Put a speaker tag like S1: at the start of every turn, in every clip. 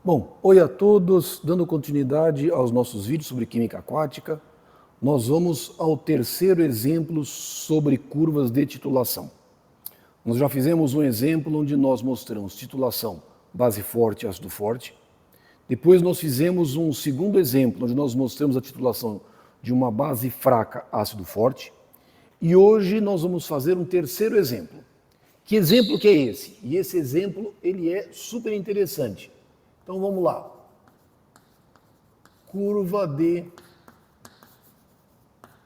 S1: Bom, oi a todos, dando continuidade aos nossos vídeos sobre química aquática, nós vamos ao terceiro exemplo sobre curvas de titulação. Nós já fizemos um exemplo onde nós mostramos titulação base forte, ácido forte. Depois nós fizemos um segundo exemplo onde nós mostramos a titulação de uma base fraca, ácido forte. E hoje nós vamos fazer um terceiro exemplo. Que exemplo que é esse? E esse exemplo ele é super interessante. Então vamos lá. Curva de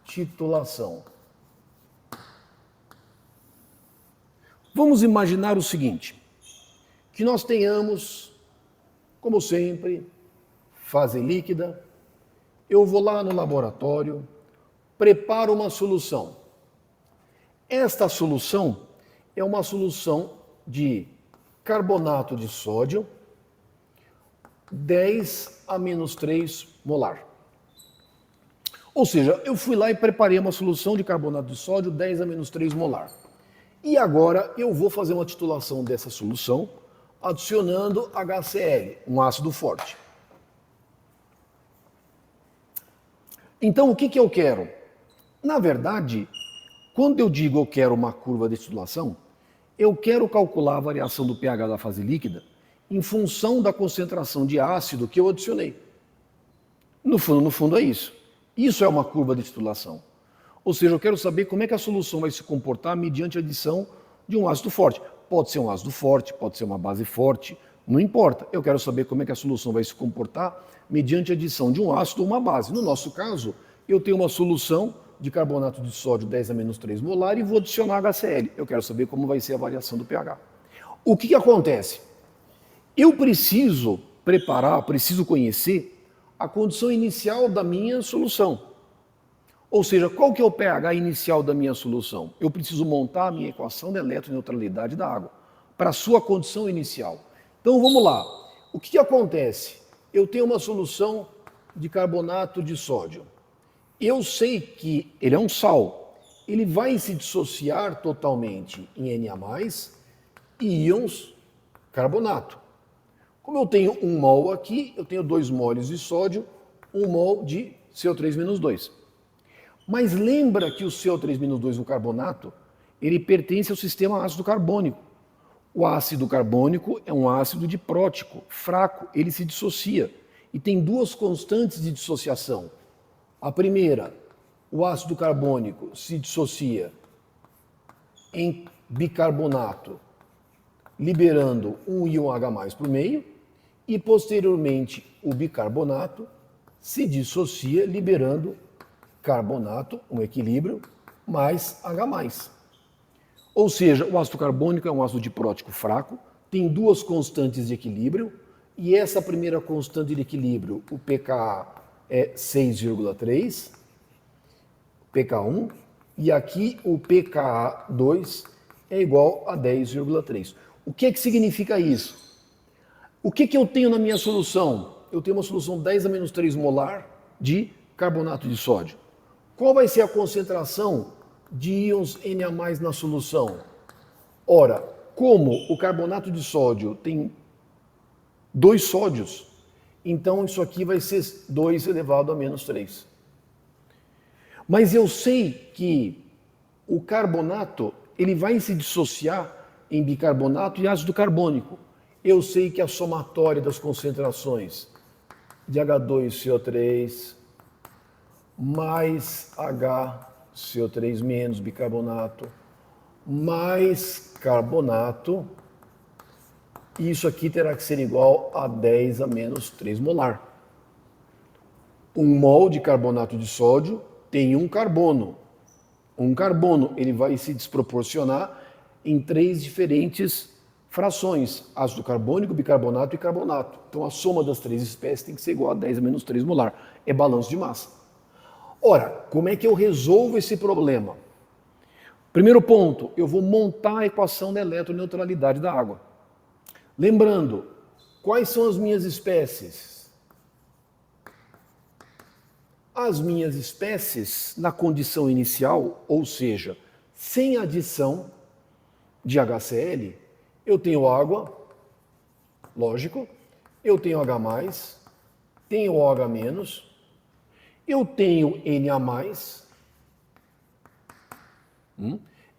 S1: titulação. Vamos imaginar o seguinte, que nós tenhamos, como sempre, fase líquida. Eu vou lá no laboratório, preparo uma solução. Esta solução é uma solução de carbonato de sódio, 10 a menos 3 molar. Ou seja, eu fui lá e preparei uma solução de carbonato de sódio 10 a menos 3 molar. E agora eu vou fazer uma titulação dessa solução adicionando HCl, um ácido forte. Então o que eu quero? Na verdade, quando eu digo eu quero uma curva de titulação, eu quero calcular a variação do pH da fase líquida em função da concentração de ácido que eu adicionei. No fundo é isso. Isso é uma curva de titulação. Ou seja, eu quero saber como é que a solução vai se comportar mediante a adição de um ácido forte. Pode ser um ácido forte, pode ser uma base forte, não importa. Eu quero saber como é que a solução vai se comportar mediante a adição de um ácido ou uma base. No nosso caso, eu tenho uma solução de carbonato de sódio 10 a menos 3 molar e vou adicionar HCl. Eu quero saber como vai ser a variação do pH. O que acontece? Eu preciso preparar, preciso conhecer a condição inicial da minha solução. Ou seja, qual que é o pH inicial da minha solução? Eu preciso montar a minha equação de eletroneutralidade da água para a sua condição inicial. Então vamos lá. O que acontece? Eu tenho uma solução de carbonato de sódio. Eu sei que ele é um sal. Ele vai se dissociar totalmente em Na+, e íons carbonato. Como eu tenho 1 mol aqui, eu tenho 2 moles de sódio, 1 mol de CO3-2. Mas lembra que o CO3-2, o carbonato, ele pertence ao sistema ácido carbônico. O ácido carbônico é um ácido diprótico, fraco, ele se dissocia. E tem duas constantes de dissociação. A primeira, o ácido carbônico se dissocia em bicarbonato, liberando um íon H+ para o meio, e posteriormente o bicarbonato se dissocia, liberando carbonato, um equilíbrio, mais H+. Ou seja, o ácido carbônico é um ácido diprótico fraco, tem duas constantes de equilíbrio, e essa primeira constante de equilíbrio, o pKa, é 6,3, pK1, e aqui o pKa2 é igual a 10,3. O que significa isso? O que eu tenho na minha solução? Eu tenho uma solução 10 a menos 3 molar de carbonato de sódio. Qual vai ser a concentração de íons Na+ na solução? Ora, como o carbonato de sódio tem 2 sódios, então isso aqui vai ser 2 elevado a menos 3. Mas eu sei que o carbonato ele vai se dissociar em bicarbonato e ácido carbônico. Eu sei que a somatória das concentrações de H2CO3 mais HCO3 menos bicarbonato mais carbonato, isso aqui terá que ser igual a 10 a menos 3 molar. 1 mol de carbonato de sódio tem um carbono. Um carbono ele vai se desproporcionar em 3 diferentes frações, ácido carbônico, bicarbonato e carbonato. Então a soma das 3 espécies tem que ser igual a 10 a menos 3 molar. É balanço de massa. Ora, como é que eu resolvo esse problema? Primeiro ponto, eu vou montar a equação da eletroneutralidade da água. Lembrando, quais são as minhas espécies? As minhas espécies, na condição inicial, ou seja, sem adição de HCl, eu tenho água, lógico, eu tenho H+, tenho OH-, eu tenho Na+,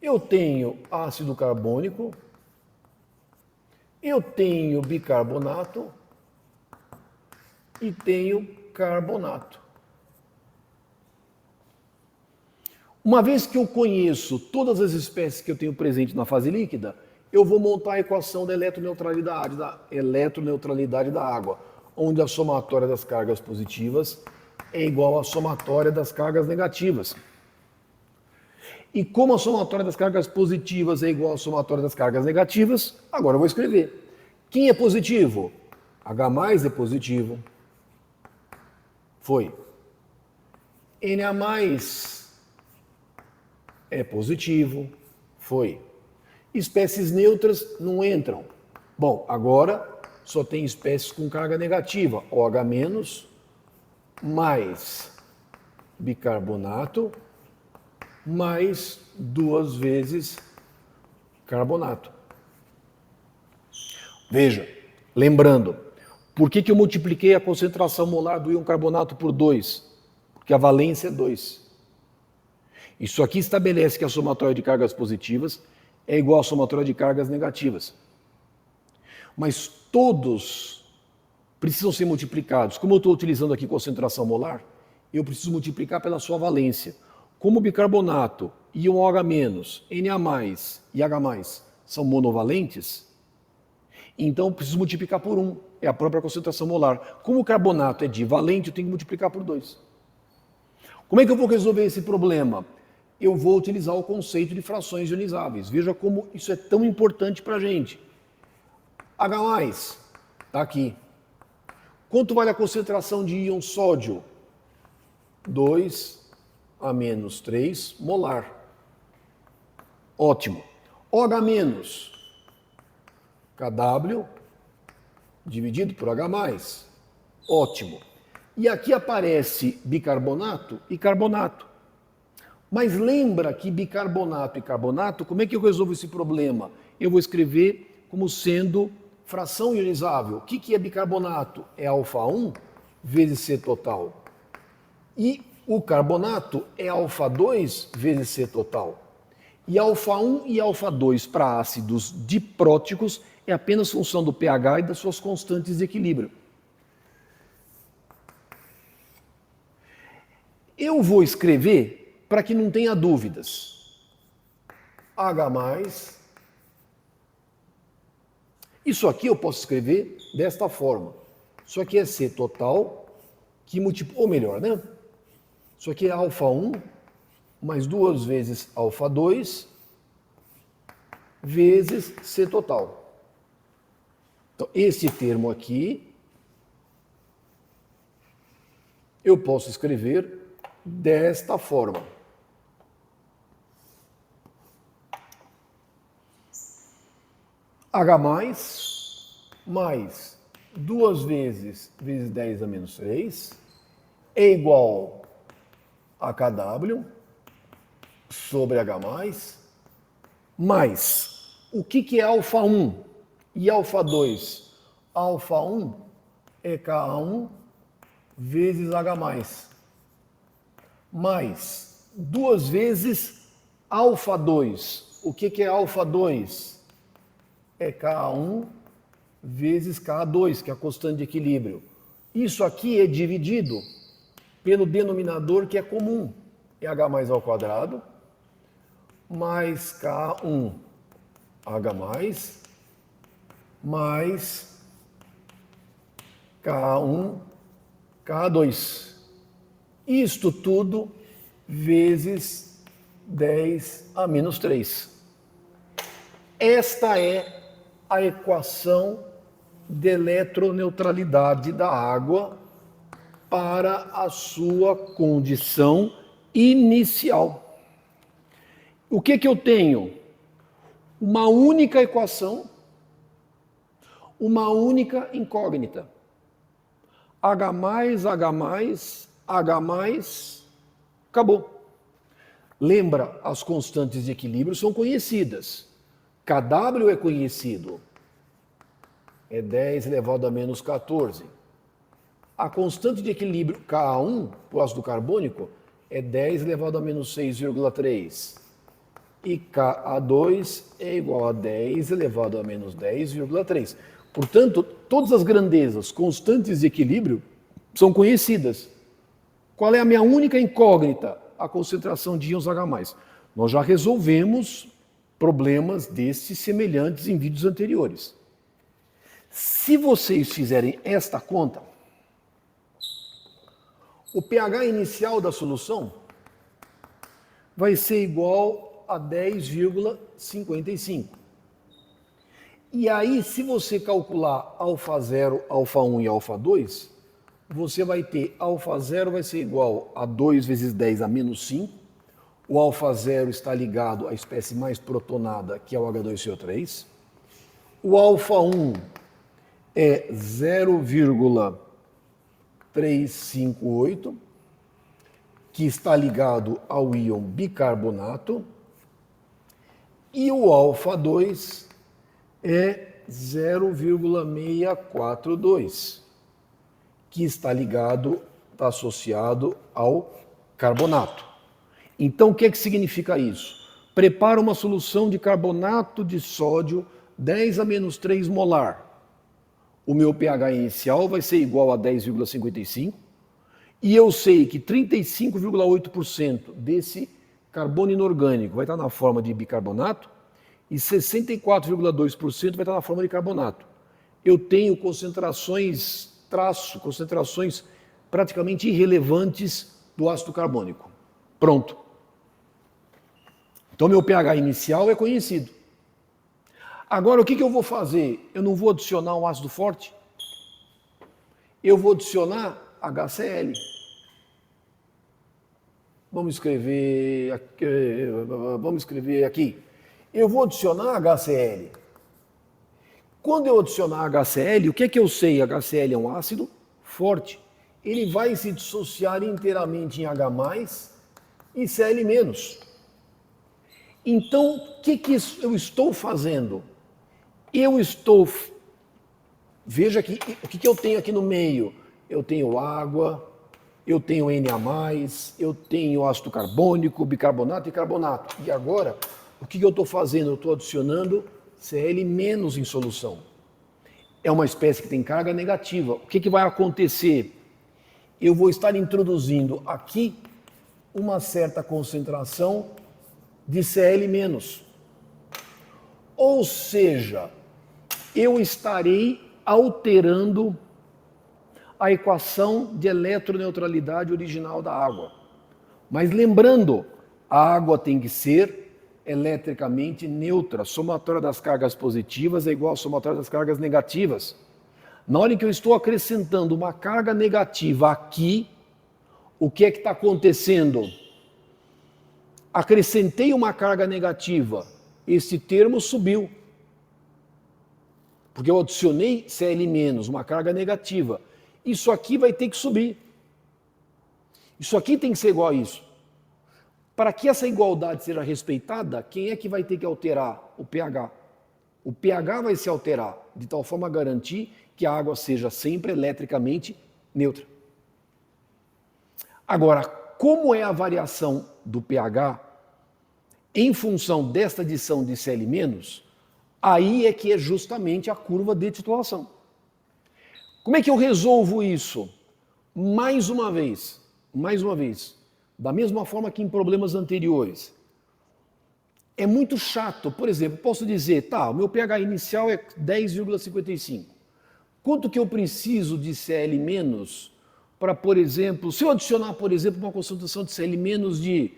S1: eu tenho ácido carbônico, eu tenho bicarbonato e tenho carbonato. Uma vez que eu conheço todas as espécies que eu tenho presente na fase líquida, eu vou montar a equação da eletroneutralidade da água, onde a somatória das cargas positivas é igual à somatória das cargas negativas. E como a somatória das cargas positivas é igual à somatória das cargas negativas, agora eu vou escrever. Quem é positivo? H+ é positivo. Foi. Na+ é positivo. Foi. Espécies neutras não entram. Bom, agora só tem espécies com carga negativa. OH- mais bicarbonato mais 2 vezes carbonato. Veja, lembrando, por que eu multipliquei a concentração molar do íon carbonato por 2? Porque a valência é 2. Isso aqui estabelece que a somatória de cargas positivas é igual à somatória de cargas negativas. Mas todos precisam ser multiplicados. Como eu estou utilizando aqui concentração molar, eu preciso multiplicar pela sua valência. Como o bicarbonato, íon OH-, Na+, e H+, são monovalentes, então eu preciso multiplicar por 1. É a própria concentração molar. Como o carbonato é divalente, eu tenho que multiplicar por 2. Como é que eu vou resolver esse problema? Eu vou utilizar o conceito de frações ionizáveis. Veja como isso é tão importante para a gente. H+, está aqui. Quanto vale a concentração de íon sódio? 2 a menos 3 molar. Ótimo. OH-, Kw dividido por H+. Ótimo. E aqui aparece bicarbonato e carbonato. Mas lembra que bicarbonato e carbonato, como é que eu resolvo esse problema? Eu vou escrever como sendo fração ionizável. O que é bicarbonato? É alfa-1 vezes C total. E o carbonato é alfa-2 vezes C total. E alfa-1 e alfa-2 para ácidos dipróticos é apenas função do pH e das suas constantes de equilíbrio. Eu vou escrever para que não tenha dúvidas. H+. Isso aqui eu posso escrever desta forma. Isso aqui é C total, que multiplica, ou melhor, né? Isso aqui é alfa-1 mais 2 vezes alfa-2 vezes C total. Então, esse termo aqui eu posso escrever desta forma. H+, mais 2 vezes 10 a menos 3 é igual a Kw sobre H+, mais o que é alfa-1 e alfa-2? Alfa-1 é Ka1 vezes H+, mais 2 vezes alfa-2. O que é alfa-2? É Ka1 vezes Ka2, que é a constante de equilíbrio. Isso aqui é dividido pelo denominador que é comum. É H+ ao quadrado mais K1 H+, mais K1 K2. Isto tudo vezes 10 a menos 3. Esta é a equação de eletroneutralidade da água para a sua condição inicial. O que eu tenho? Uma única equação, uma única incógnita. H+, H+, acabou. Lembra, as constantes de equilíbrio são conhecidas. Kw é conhecido. é 10 elevado a menos 14. A constante de equilíbrio Ka1, para o ácido carbônico, é 10 elevado a menos 6,3. E Ka2 é igual a 10 elevado a menos 10,3. Portanto, todas as grandezas constantes de equilíbrio são conhecidas. Qual é a minha única incógnita? A concentração de íons H+. Nós já resolvemos problemas destes semelhantes em vídeos anteriores. Se vocês fizerem esta conta, o pH inicial da solução vai ser igual a 10,55. E aí, se você calcular α0, α1 e α2, você vai ter α0 vai ser igual a 2 vezes 10 a menos 5. O α0 está ligado à espécie mais protonada, que é o H2CO3. O α1 é 0,358, que está ligado ao íon bicarbonato. E o α2 é 0,642, que está associado ao carbonato. Então, o que significa isso? Prepara uma solução de carbonato de sódio 10 a menos 3 molar. O meu pH inicial vai ser igual a 10,55 e eu sei que 35,8% desse carbono inorgânico vai estar na forma de bicarbonato e 64,2% vai estar na forma de carbonato. Eu tenho concentrações praticamente irrelevantes do ácido carbônico. Pronto. Então, meu pH inicial é conhecido. Agora, o que eu vou fazer? Eu não vou adicionar um ácido forte? Eu vou adicionar HCl. Vamos escrever aqui. Eu vou adicionar HCl. Quando eu adicionar HCl, o que eu sei? HCl é um ácido forte. Ele vai se dissociar inteiramente em H+, e Cl-. Então, o que eu estou fazendo? Veja aqui, o que eu tenho aqui no meio? Eu tenho água, eu tenho Na+, eu tenho ácido carbônico, bicarbonato e carbonato. E agora, o que eu estou fazendo? Eu estou adicionando Cl- em solução. É uma espécie que tem carga negativa. O que vai acontecer? Eu vou estar introduzindo aqui uma certa concentração de Cl-. Ou seja, eu estarei alterando a equação de eletroneutralidade original da água. Mas lembrando, a água tem que ser eletricamente neutra. A somatória das cargas positivas é igual à somatória das cargas negativas. Na hora em que eu estou acrescentando uma carga negativa aqui, o que é que está acontecendo? Acrescentei uma carga negativa, esse termo subiu. Porque eu adicionei Cl-, uma carga negativa. Isso aqui vai ter que subir. Isso aqui tem que ser igual a isso. Para que essa igualdade seja respeitada, quem é que vai ter que alterar? O pH. O pH vai se alterar, de tal forma a garantir que a água seja sempre eletricamente neutra. Agora, como é a variação do pH em função desta adição de Cl-, aí é que é justamente a curva de titulação. Como é que eu resolvo isso? Mais uma vez, da mesma forma que em problemas anteriores. É muito chato, por exemplo, posso dizer, tá, o meu pH inicial é 10,55. Quanto que eu preciso de Cl- para, por exemplo, se eu adicionar, por exemplo, uma concentração de Cl- de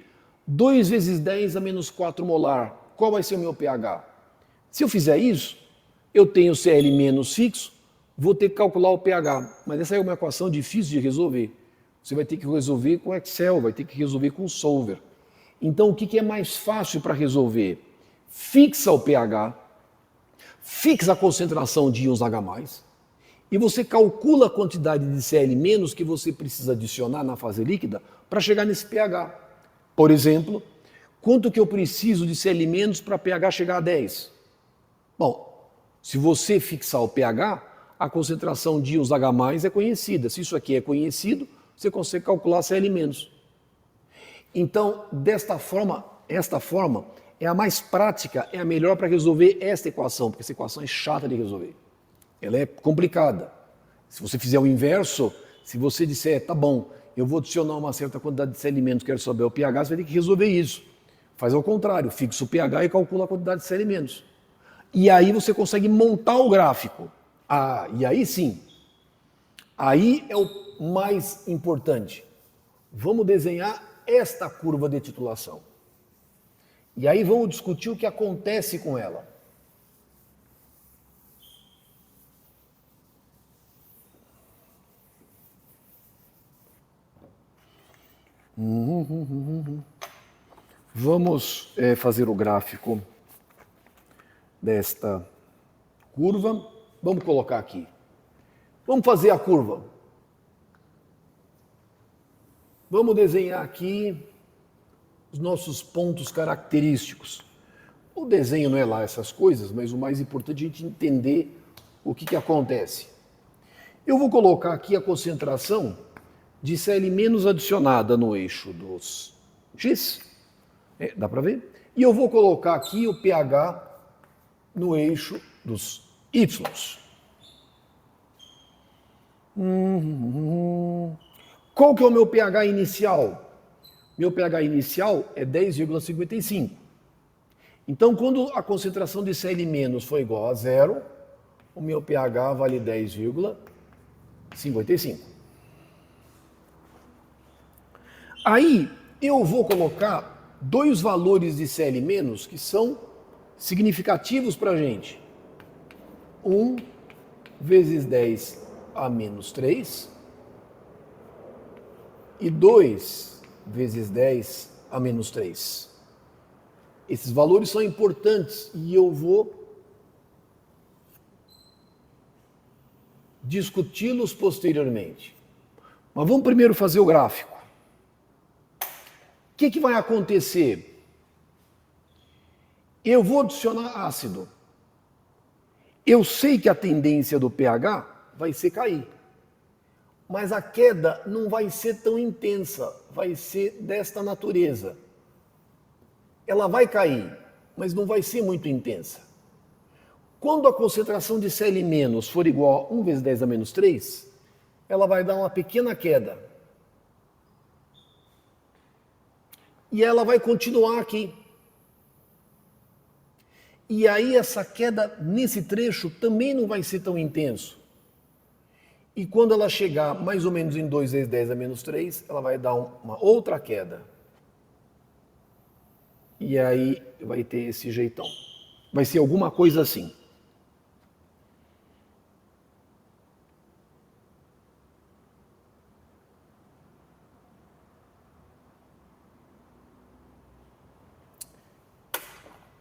S1: 2 vezes 10 a menos 4 molar, qual vai ser o meu pH? Se eu fizer isso, eu tenho Cl- fixo, vou ter que calcular o pH, mas essa é uma equação difícil de resolver. Você vai ter que resolver com Excel, vai ter que resolver com Solver. Então, o que é mais fácil para resolver? Fixa o pH, fixa a concentração de íons H+, e você calcula a quantidade de Cl- que você precisa adicionar na fase líquida para chegar nesse pH. Por exemplo, quanto que eu preciso de Cl- para pH chegar a 10? Bom, Se você fixar o pH, a concentração de íons H+ é conhecida. Se isso aqui é conhecido, você consegue calcular Cl-. Então, esta forma é a mais prática, é a melhor para resolver esta equação, porque essa equação é chata de resolver. Ela é complicada. Se você fizer o inverso, se você disser, tá bom, eu vou adicionar uma certa quantidade de Cl-, quero saber o pH, você vai ter que resolver isso. Faz ao contrário, fixa o pH e calcula a quantidade de Cl-. E aí você consegue montar o gráfico. Ah, e aí sim, aí é o mais importante. Vamos desenhar esta curva de titulação. E aí vamos discutir o que acontece com ela. Vamos fazer o gráfico desta curva. Vamos colocar aqui. Vamos fazer a curva. Vamos desenhar aqui os nossos pontos característicos. O desenho não é lá essas coisas, mas o mais importante é a gente entender o que acontece. Eu vou colocar aqui a concentração de Cl- adicionada no eixo dos X, dá para ver? E eu vou colocar aqui o pH no eixo dos Y. Qual que é o meu pH inicial? Meu pH inicial é 10,55. Então, quando a concentração de Cl- for igual a zero, o meu pH vale 10,55. Aí, eu vou colocar dois valores de Cl- que são significativos para a gente. 1 vezes 10 a menos 3 e 2 vezes 10 a menos 3. Esses valores são importantes e eu vou discuti-los posteriormente. Mas vamos primeiro fazer o gráfico. O que vai acontecer? Eu vou adicionar ácido. Eu sei que a tendência do pH vai ser cair. Mas a queda não vai ser tão intensa, vai ser desta natureza. Ela vai cair, mas não vai ser muito intensa. Quando a concentração de Cl- for igual a 1 vezes 10 a menos 3, ela vai dar uma pequena queda. E ela vai continuar aqui. E aí essa queda nesse trecho também não vai ser tão intenso. E quando ela chegar mais ou menos em 2 vezes 10 a menos 3, ela vai dar uma outra queda. E aí vai ter esse jeitão. Vai ser alguma coisa assim.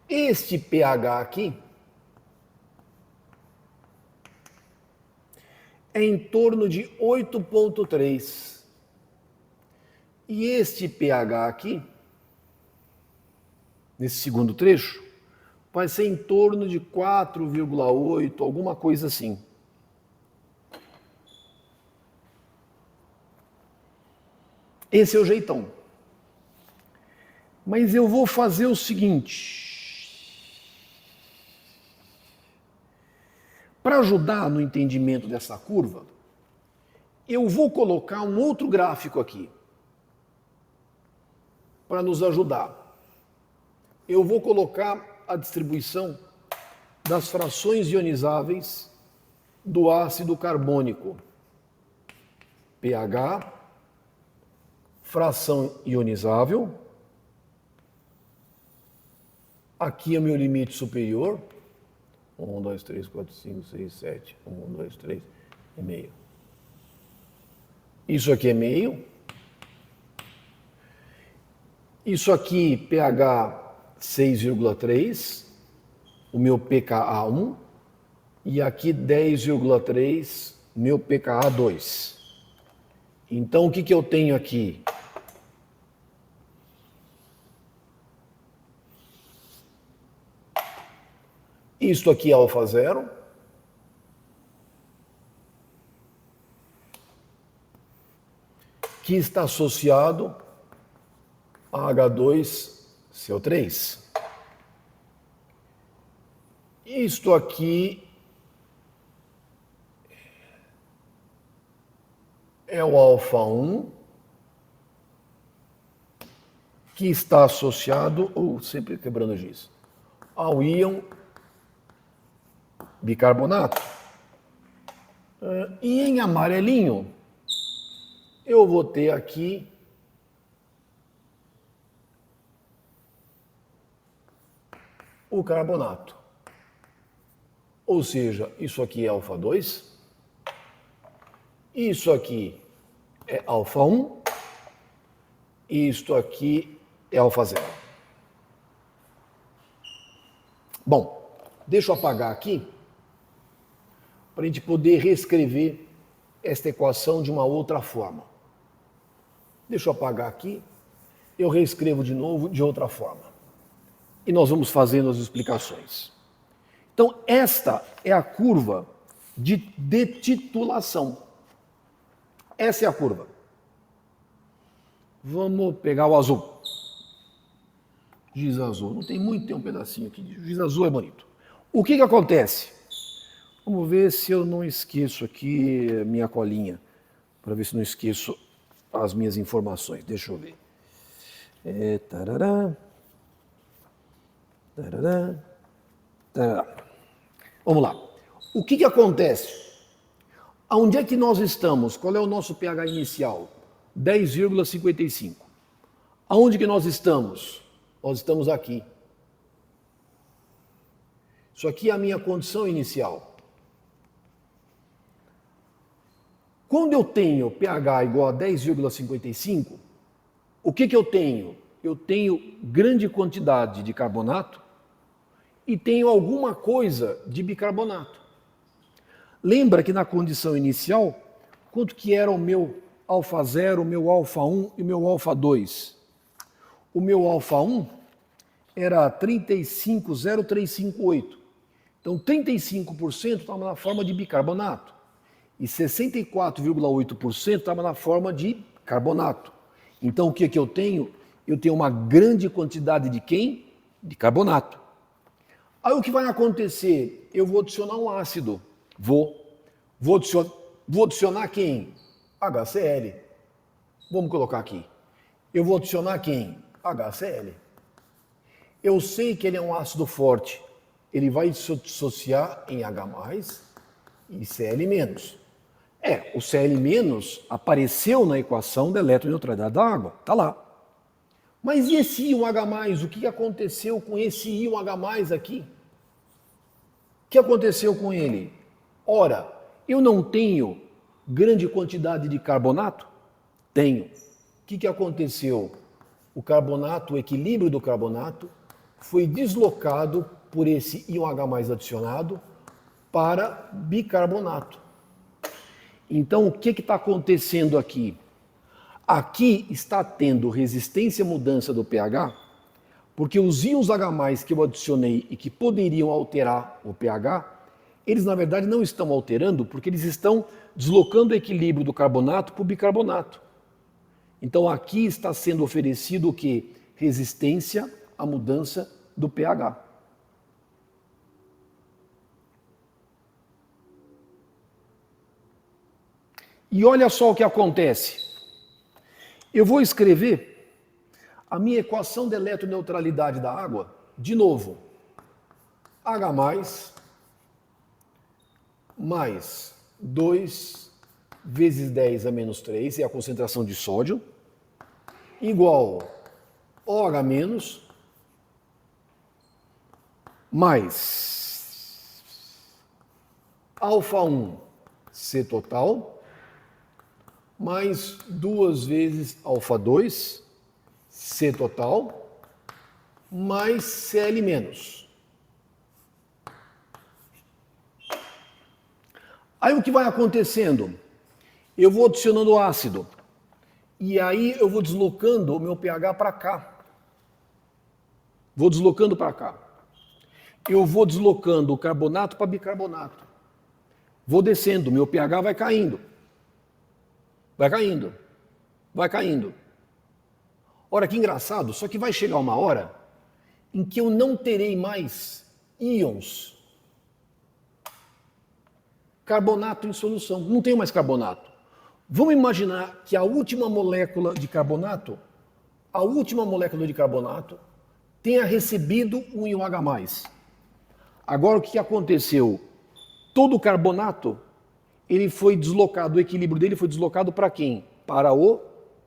S1: Este pH aqui é em torno de 8,3. E este pH aqui, nesse segundo trecho, vai ser em torno de 4,8, alguma coisa assim. Esse é o jeitão. Mas eu vou fazer o seguinte. Para ajudar no entendimento dessa curva, eu vou colocar um outro gráfico aqui para nos ajudar. Eu vou colocar a distribuição das frações ionizáveis do ácido carbônico. pH, fração ionizável. Aqui é o meu limite superior. 1, 2, 3, 4, 5, 6, 7. 1, 2, 3 e meio. Isso aqui é meio. Isso aqui, pH 6,3. O meu pKa1. E aqui 10,3, meu pKa2. Então, o que eu tenho aqui? Isto aqui é alfa zero. Que está associado a H2CO3. Isto aqui é o alfa 1, que está associado, sempre quebrando giz, ao íon bicarbonato. E em amarelinho, eu vou ter aqui o carbonato. Ou seja, isso aqui é alfa 2, isso aqui é alfa 1, e isto aqui é alfa 0. Bom, deixa eu apagar aqui para a gente poder reescrever esta equação de uma outra forma. Deixa eu apagar aqui, eu reescrevo de novo de outra forma. E nós vamos fazendo as explicações. Então, esta é a curva de detitulação. Essa é a curva. Vamos pegar o azul. Giz azul. Não tem muito, tem um pedacinho aqui. Giz azul é bonito. O que acontece? Vamos ver se eu não esqueço aqui minha colinha. Para ver se não esqueço as minhas informações. Deixa eu ver. Tarará. Tarará. Tarará. Vamos lá. O que acontece? Onde é que nós estamos? Qual é o nosso pH inicial? 10,55. Aonde que nós estamos? Nós estamos aqui. Isso aqui é a minha condição inicial. Quando eu tenho pH igual a 10,55, o que eu tenho? Eu tenho grande quantidade de carbonato e tenho alguma coisa de bicarbonato. Lembra que na condição inicial, quanto que era o meu alfa 0, o meu alfa 1 e o meu alfa 2? O meu alfa 1 era 35,0358. Então 35% estava na forma de bicarbonato e 64,8% estava na forma de carbonato. Então o que eu tenho? Eu tenho uma grande quantidade de quem? De carbonato. Aí o que vai acontecer? Eu vou adicionar um ácido. Vou adicionar quem? HCl. Vamos colocar aqui. Eu vou adicionar quem? HCl. Eu sei que ele é um ácido forte. Ele vai se dissociar em H+, e Cl-. O Cl- apareceu na equação da eletroneutralidade da água. Está lá. Mas e esse íon H+, o que aconteceu com esse íon H+, aqui? O que aconteceu com ele? Ora, eu não tenho grande quantidade de carbonato? Tenho. O que aconteceu? O carbonato, o equilíbrio do carbonato, foi deslocado por esse íon H+ adicionado para bicarbonato. Então, o que está acontecendo aqui? Aqui está tendo resistência à mudança do pH, porque os íons H+ que eu adicionei e que poderiam alterar o pH, eles na verdade não estão alterando, porque eles estão deslocando o equilíbrio do carbonato para o bicarbonato. Então aqui está sendo oferecido o quê? Resistência à mudança do pH. E olha só o que acontece. Eu vou escrever a minha equação de eletroneutralidade da água de novo. H mais 2 vezes 10 a menos 3 é a concentração de sódio, igual OH menos mais alfa 1 C total mais 2 vezes alfa 2 C total mais Cl menos. Aí o que vai acontecendo? Eu vou adicionando ácido. E aí eu vou deslocando o meu pH para cá. Vou deslocando para cá. eu vou deslocando o carbonato para bicarbonato. Vou descendo, meu pH vai caindo. Vai caindo. Vai caindo. Ora, que engraçado, só que vai chegar uma hora em que eu não terei mais íons. Carbonato em solução. Não tenho mais carbonato. Vamos imaginar que a última molécula de carbonato tenha recebido um íon H+. Agora o que aconteceu? Todo o carbonato, ele foi deslocado, o equilíbrio dele foi deslocado para quem? Para o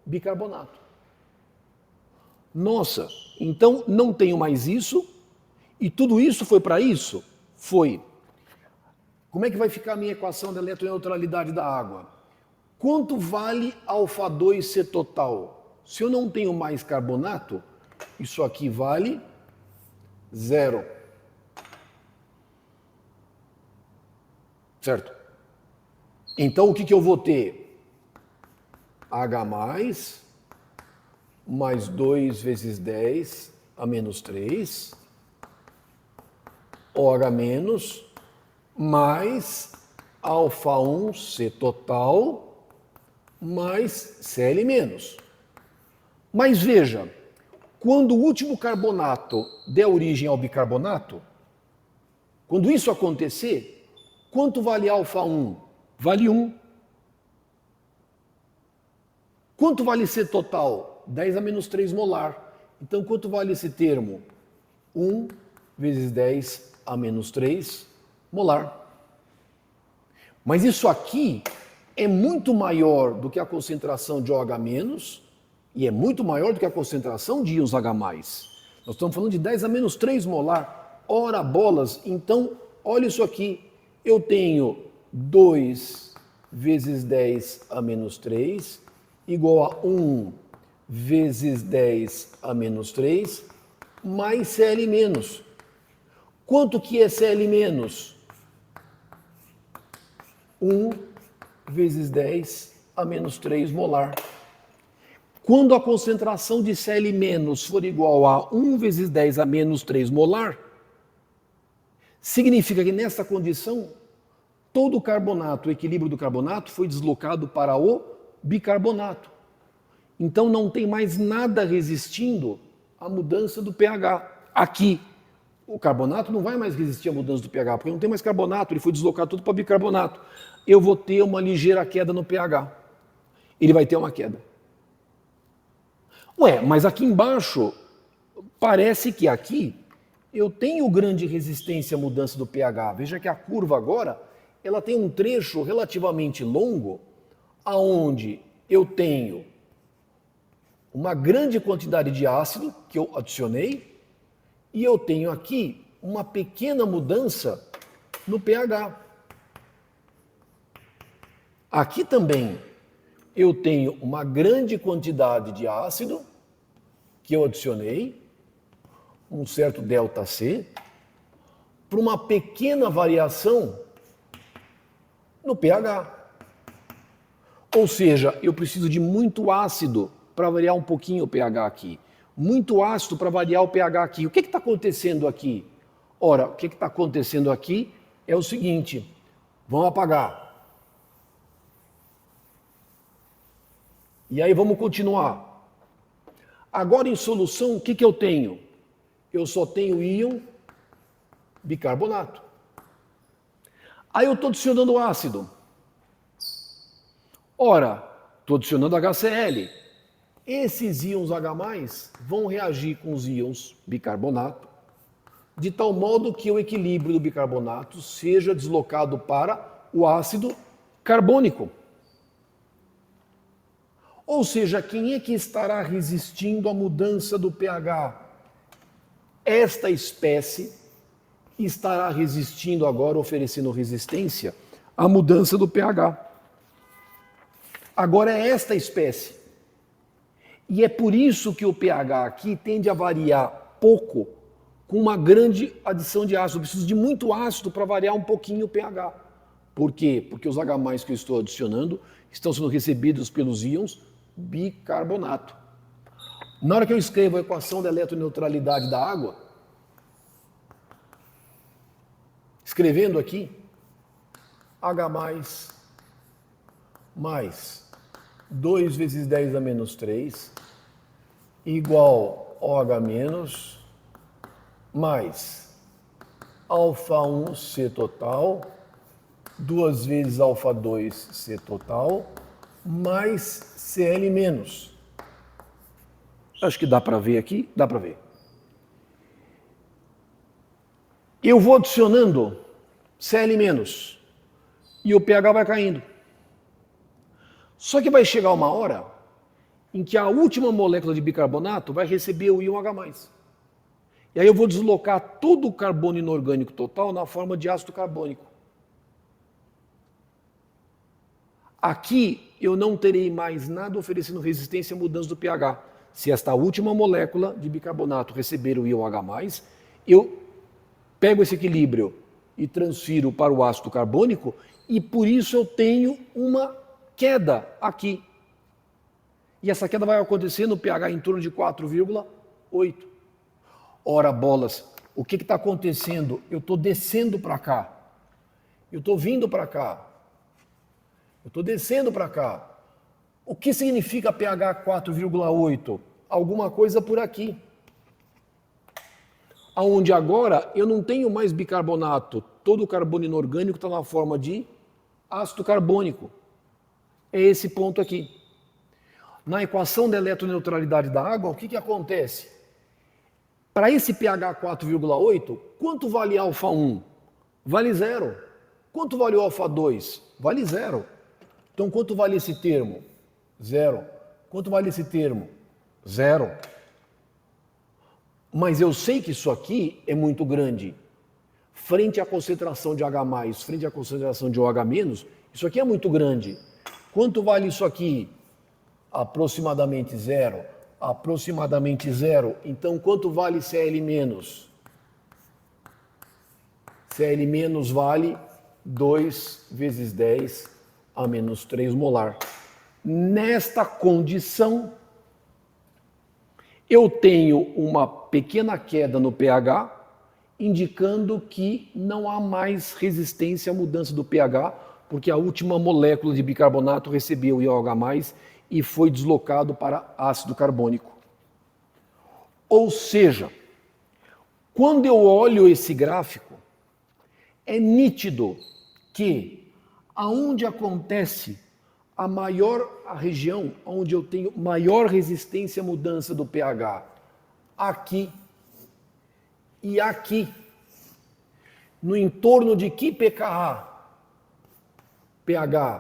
S1: bicarbonato. Nossa, então não tenho mais isso, e tudo isso foi para isso? Foi. Como é que vai ficar a minha equação da eletroneutralidade da água? Quanto vale alfa-2 total? Se eu não tenho mais carbonato, isso aqui vale 0. Certo? Então o que eu vou ter? H mais 2 vezes 10 a menos 3, OH menos, mais alfa-1 total, mais Cl menos. Mas veja, quando o último carbonato der origem ao bicarbonato, quando isso acontecer, quanto vale alfa-1? Vale 1. Quanto vale C total? 10 a menos 3 molar. Então, quanto vale esse termo? 1 vezes 10 a menos 3 molar. Mas isso aqui é muito maior do que a concentração de OH- e é muito maior do que a concentração de íons H+. Nós estamos falando de 10 a menos 3 molar. Ora bolas, então, olha isso aqui. Eu tenho 2 vezes 10 a menos 3 igual a 1 vezes 10 a menos 3 mais Cl menos. Quanto que é Cl menos? 1 vezes 10 a menos 3 molar. Quando a concentração de Cl menos for igual a 1 vezes 10 a menos 3 molar, significa que nessa condição, todo o carbonato, o equilíbrio do carbonato foi deslocado para o bicarbonato. Então não tem mais nada resistindo à mudança do pH. Aqui, o carbonato não vai mais resistir à mudança do pH, porque não tem mais carbonato, ele foi deslocado tudo para bicarbonato. Eu vou ter uma ligeira queda no pH. Ele vai ter uma queda. Ué, mas aqui embaixo, parece que aqui eu tenho grande resistência à mudança do pH. Veja que a curva agora, ela tem um trecho relativamente longo, aonde eu tenho uma grande quantidade de ácido que eu adicionei e eu tenho aqui uma pequena mudança no pH. Aqui também eu tenho uma grande quantidade de ácido que eu adicionei, um certo ΔC, para uma pequena variação no pH. Ou seja, eu preciso de muito ácido para variar um pouquinho o pH aqui. Muito ácido para variar o pH aqui. O que está acontecendo aqui? Ora, o que está acontecendo aqui é o seguinte. Vamos apagar. E aí vamos continuar. Agora em solução, o que eu tenho? Eu só tenho íon bicarbonato. Aí eu estou adicionando ácido. Ora, estou adicionando HCl. Esses íons H+ vão reagir com os íons bicarbonato, de tal modo que o equilíbrio do bicarbonato seja deslocado para o ácido carbônico. Ou seja, quem é que estará resistindo à mudança do pH? Esta espécie estará resistindo agora, oferecendo resistência à mudança do pH. Agora é esta espécie. E é por isso que o pH aqui tende a variar pouco com uma grande adição de ácido. Eu preciso de muito ácido para variar um pouquinho o pH. Por quê? Porque os H+ que eu estou adicionando estão sendo recebidos pelos íons bicarbonato. Na hora que eu escrevo a equação da eletroneutralidade da água, escrevendo aqui H mais 2 vezes 10 a menos 3 igual OH menos mais alfa 1 C total, 2 vezes alfa 2 C total, mais Cl menos. Acho que dá para ver aqui, dá para ver. Eu vou adicionando Cl menos e o pH vai caindo. Só que vai chegar uma hora em que a última molécula de bicarbonato vai receber o íon H+. E aí eu vou deslocar todo o carbono inorgânico total na forma de ácido carbônico. Aqui eu não terei mais nada oferecendo resistência à mudança do pH. Se esta última molécula de bicarbonato receber o íon H+, eu pego esse equilíbrio e transfiro para o ácido carbônico e por isso eu tenho uma queda aqui. E essa queda vai acontecer no pH em torno de 4,8. Ora bolas, o que está acontecendo? Eu estou descendo para cá. Eu estou vindo para cá. Eu estou descendo para cá. O que significa pH 4,8? Alguma coisa por aqui. Onde agora eu não tenho mais bicarbonato. Todo o carbono inorgânico está na forma de ácido carbônico. É esse ponto aqui. Na equação da eletroneutralidade da água, o que acontece? Para esse pH 4,8, quanto vale alfa 1? Vale 0. Quanto vale o alfa 2? Vale 0. Então, quanto vale esse termo? 0. Quanto vale esse termo? 0. Mas eu sei que isso aqui é muito grande. Frente à concentração de H+, frente à concentração de OH-, isso aqui é muito grande. Quanto vale isso aqui? Aproximadamente 0. Aproximadamente 0. Então, quanto vale Cl-? Cl- vale 2 vezes 10 a menos 3 molar. Nesta condição, eu tenho uma pequena queda no pH, indicando que não há mais resistência à mudança do pH, porque a última molécula de bicarbonato recebeu o íon H+, e foi deslocado para ácido carbônico. Ou seja, quando eu olho esse gráfico, é nítido que aonde acontece a região onde eu tenho maior resistência à mudança do pH, aqui e aqui, no entorno de que pKa? pH,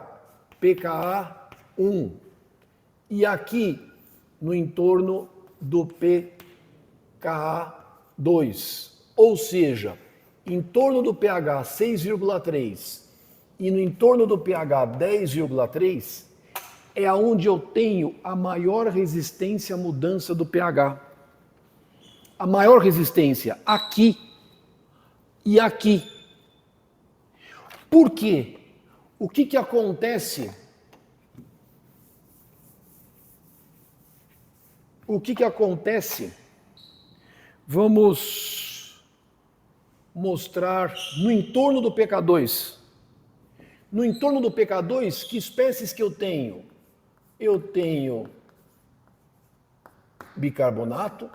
S1: pKa 1. E aqui, no entorno do pKa 2. Ou seja, em torno do pH 6,3 e no entorno do pH 10,3 é onde eu tenho a maior resistência à mudança do pH. A maior resistência aqui e aqui. Por quê? O que acontece? O que acontece? Vamos mostrar no entorno do pK2. No entorno do pK2, que espécies que eu tenho? Eu tenho bicarbonato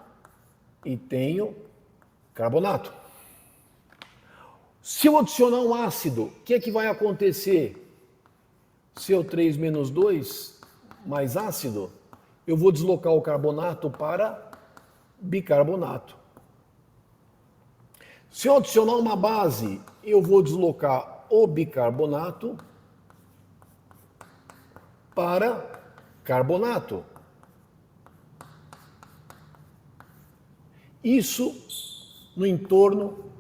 S1: e tenho carbonato. Se eu adicionar um ácido, o que é que vai acontecer? CO3 menos 2 mais ácido, eu vou deslocar o carbonato para bicarbonato. Se eu adicionar uma base, eu vou deslocar o bicarbonato para carbonato. Isso no entorno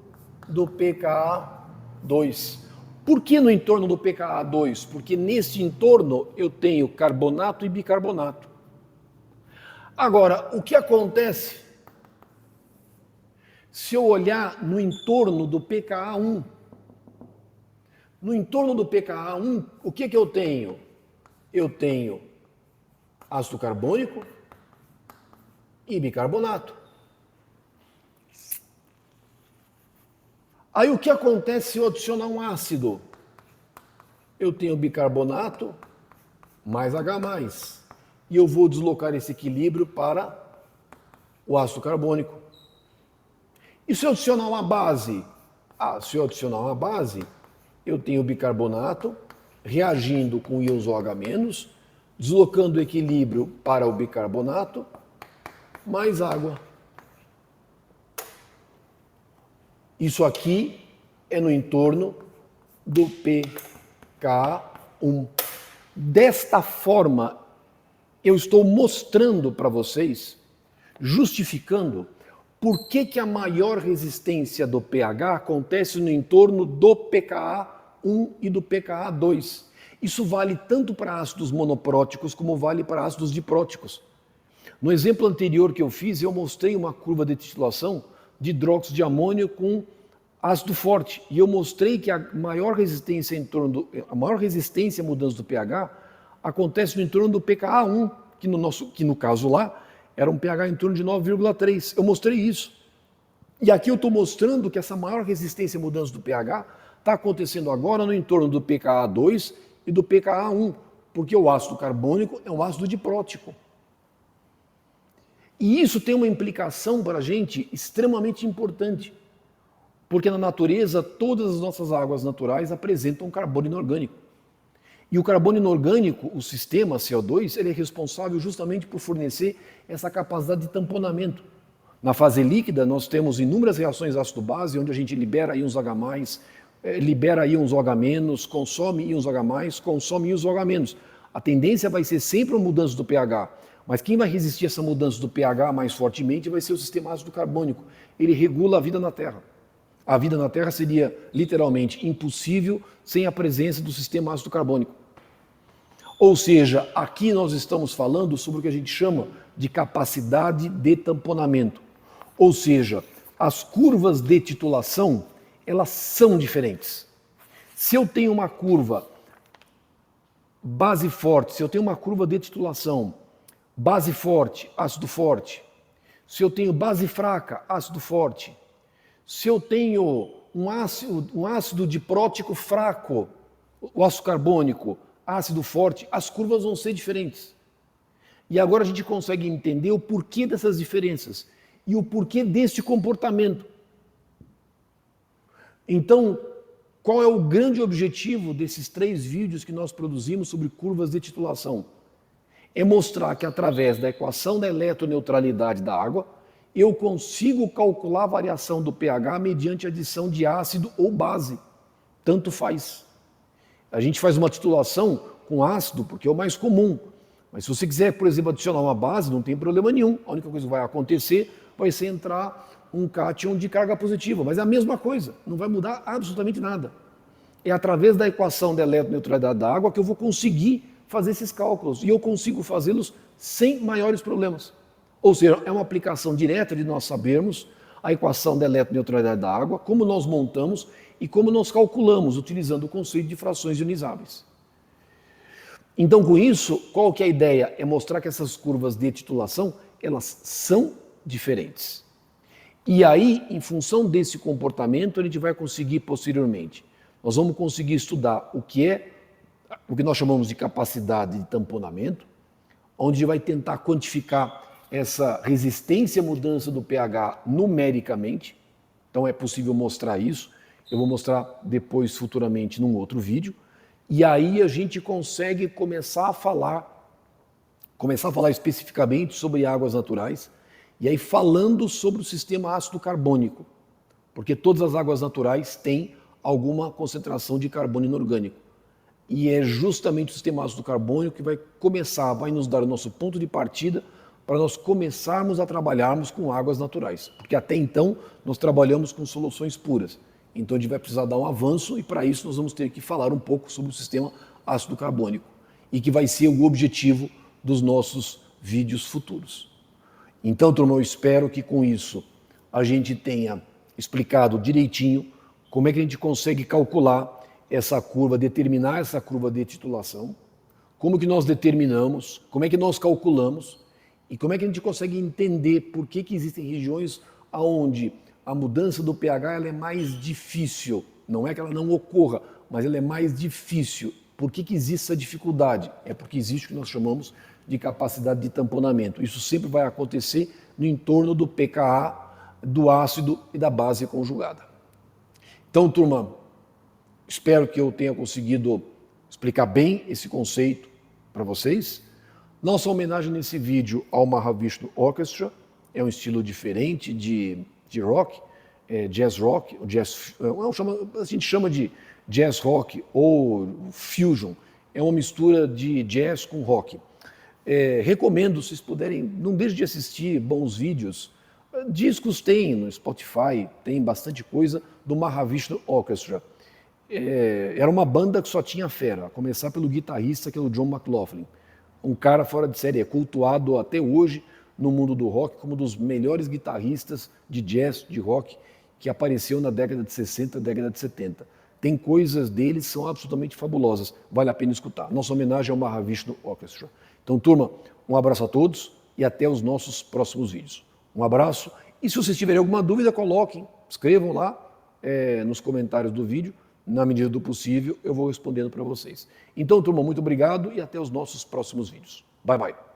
S1: do pKa2. Por que no entorno do pKa2? Porque nesse entorno eu tenho carbonato e bicarbonato. Agora, o que acontece se eu olhar no entorno do pKa1? No entorno do pKa1, o que eu tenho? Eu tenho ácido carbônico e bicarbonato. Aí o que acontece se eu adicionar um ácido? Eu tenho bicarbonato mais H+. E eu vou deslocar esse equilíbrio para o ácido carbônico. E se eu adicionar uma base? Se eu adicionar uma base, eu tenho bicarbonato reagindo com íons OH-, deslocando o equilíbrio para o bicarbonato mais água. Isso aqui é no entorno do pKa1. Desta forma, eu estou mostrando para vocês, justificando, por que a maior resistência do pH acontece no entorno do pKa1 e do pKa2. Isso vale tanto para ácidos monopróticos como vale para ácidos dipróticos. No exemplo anterior que eu fiz, eu mostrei uma curva de titulação de hidróxido de amônio com ácido forte. E eu mostrei que a maior resistência à mudança do pH acontece no entorno do pKa1, que no caso lá era um pH em torno de 9,3. Eu mostrei isso. E aqui eu estou mostrando que essa maior resistência à mudança do pH está acontecendo agora no entorno do pKa2 e do pKa1, porque o ácido carbônico é um ácido diprótico. E isso tem uma implicação para a gente extremamente importante, porque na natureza todas as nossas águas naturais apresentam carbono inorgânico. E o carbono inorgânico, o sistema CO2, ele é responsável justamente por fornecer essa capacidade de tamponamento. Na fase líquida, nós temos inúmeras reações ácido-base, onde a gente libera íons H+, libera íons OH-, consome íons H+, consome íons OH-. A tendência vai ser sempre uma mudança do pH, mas quem vai resistir a essa mudança do pH mais fortemente vai ser o sistema ácido carbônico. Ele regula a vida na Terra. A vida na Terra seria literalmente impossível sem a presença do sistema ácido carbônico. Ou seja, aqui nós estamos falando sobre o que a gente chama de capacidade de tamponamento. Ou seja, as curvas de titulação, elas são diferentes. Se eu tenho uma curva base forte, se eu tenho uma curva de titulação base forte, ácido forte, se eu tenho base fraca, ácido forte, se eu tenho um ácido diprótico fraco, o ácido carbônico, ácido forte, as curvas vão ser diferentes. E agora a gente consegue entender o porquê dessas diferenças e o porquê deste comportamento. Então, qual é o grande objetivo desses 3 vídeos que nós produzimos sobre curvas de titulação? É mostrar que através da equação da eletroneutralidade da água, eu consigo calcular a variação do pH mediante adição de ácido ou base. Tanto faz. A gente faz uma titulação com ácido porque é o mais comum. Mas se você quiser, por exemplo, adicionar uma base, não tem problema nenhum. A única coisa que vai acontecer vai ser entrar um cátion de carga positiva. Mas é a mesma coisa, não vai mudar absolutamente nada. É através da equação da eletroneutralidade da água que eu vou conseguir fazer esses cálculos. E eu consigo fazê-los sem maiores problemas. Ou seja, é uma aplicação direta de nós sabermos a equação da eletroneutralidade da água, como nós montamos e como nós calculamos, utilizando o conceito de frações ionizáveis. Então, com isso, qual que é a ideia? É mostrar que essas curvas de titulação, elas são diferentes. E aí, em função desse comportamento, a gente vai conseguir posteriormente. Nós vamos conseguir estudar o que nós chamamos de capacidade de tamponamento, onde a gente vai tentar quantificar essa resistência à mudança do pH numericamente. Então é possível mostrar isso. Eu vou mostrar depois, futuramente, num outro vídeo. E aí a gente consegue começar a falar especificamente sobre águas naturais, e aí falando sobre o sistema ácido carbônico, porque todas as águas naturais têm alguma concentração de carbono inorgânico. E é justamente o sistema ácido carbônico que vai nos dar o nosso ponto de partida para nós começarmos a trabalharmos com águas naturais. Porque até então nós trabalhamos com soluções puras. Então a gente vai precisar dar um avanço e para isso nós vamos ter que falar um pouco sobre o sistema ácido carbônico e que vai ser o objetivo dos nossos vídeos futuros. Então, turma, eu espero que com isso a gente tenha explicado direitinho como é que a gente consegue calcular essa curva, determinar essa curva de titulação, como que nós determinamos, como é que nós calculamos e como é que a gente consegue entender por que existem regiões onde a mudança do pH ela é mais difícil. Não é que ela não ocorra, mas ela é mais difícil. Por que existe essa dificuldade? É porque existe o que nós chamamos de capacidade de tamponamento. Isso sempre vai acontecer no entorno do pKa, do ácido e da base conjugada. Então, turma, espero que eu tenha conseguido explicar bem esse conceito para vocês. Nossa homenagem nesse vídeo ao Mahavishnu Orchestra é um estilo diferente de rock, jazz rock, a gente chama de jazz rock ou fusion, é uma mistura de jazz com rock. Recomendo, se vocês puderem, não deixem de assistir bons vídeos. Discos tem no Spotify, tem bastante coisa do Mahavishnu Orchestra. Era uma banda que só tinha fera, a começar pelo guitarrista, que é o John McLaughlin. Um cara fora de série, é cultuado até hoje no mundo do rock como um dos melhores guitarristas de jazz, de rock, que apareceu na década de 60, década de 70. Tem coisas deles que são absolutamente fabulosas, vale a pena escutar. Nossa homenagem ao Mahavishnu Orchestra. Então, turma, um abraço a todos e até os nossos próximos vídeos. Um abraço e se vocês tiverem alguma dúvida, coloquem, escrevam lá nos comentários do vídeo. Na medida do possível, eu vou respondendo para vocês. Então, turma, muito obrigado e até os nossos próximos vídeos. Bye, bye.